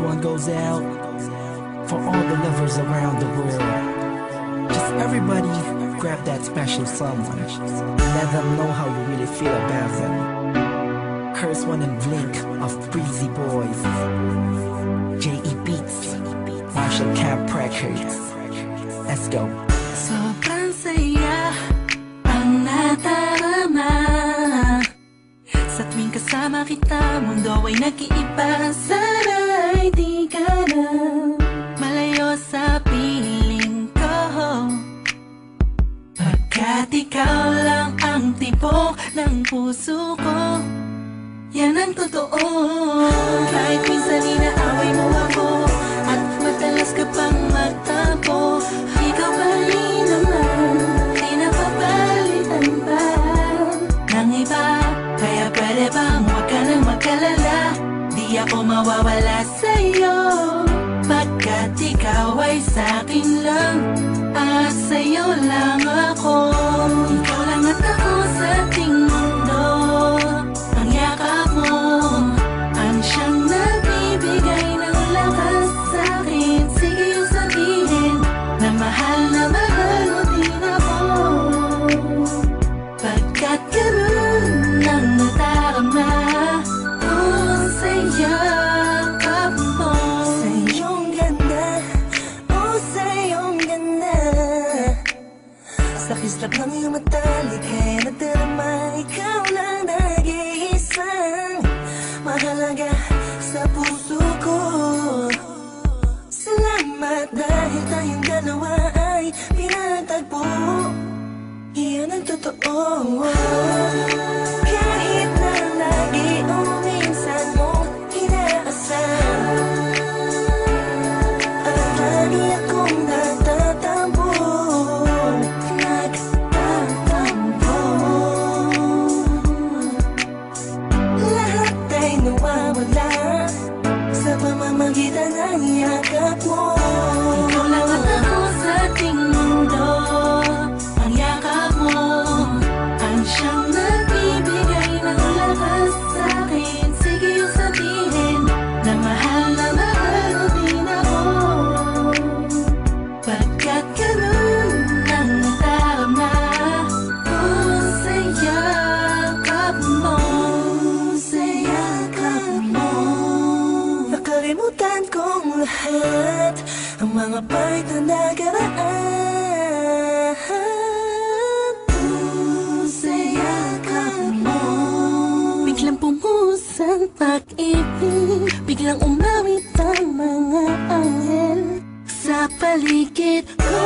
one goes out for all the lovers around the world. Just everybody grab that special someone. Let them know how you really feel about them. Curse one and Blink of Breezy Boys, J.E. Beats, Marshall Camp Records. Let's go. Sobrang saya ang nadarama sa tuwing kasama kita. Mundo ay nag-iiba. Sana'y di ka na malayo sa piling ko, pagkat ikaw lang ang tibok ng puso ko. Yan ang totoo. Kahit minsan inaaway mo ako at madalas ka pang magtampo, ikaw pa rin naman, di napapalitan pa ng iba. Kaya pwede bang huwag ka nang mag-alala, di ako mawawala sa'yo, pagkat ikaw ay sa'kin lang at sa'yo lang ako. Ikaw lang at ako sa ating mundo. Ang yakap mo ang siyang nagbibigay ng lakas sa'kin. Sige yung sabihin na mahal mo din ako, pagkat ganun ang nadarama ko sa yakap mo. Sa iyong ganda, oh sa iyong ganda, sa kislap ng iyong matalik ay nadarama. Ikaw lang nag-iisang mahalaga sa puso ko. Salamat dahil tayong dalawa ay pinatagpo. Iyan ang totoo. Kahit na lagi o minsan mo inaasam, at lagi akong nagtatampo. Lahat ay nawawala sa pamamagitan ng yakap mo. Ikaw lang at ako sa ating mundo. Ang yakap mo ang siyang nagbibigay ng lakas sa'kin. Sige yung sabihin na mahal mo din ako, pagkat ganun ang nadarama ko sa yakap mo. Sa yakap mo, nakalimutan kong lahat ang mga pahit na nakaraan. Sa yakap mo, biglang pumuhos ang pag-ibig, biglang umawit ang mga anghel sa paligid ko.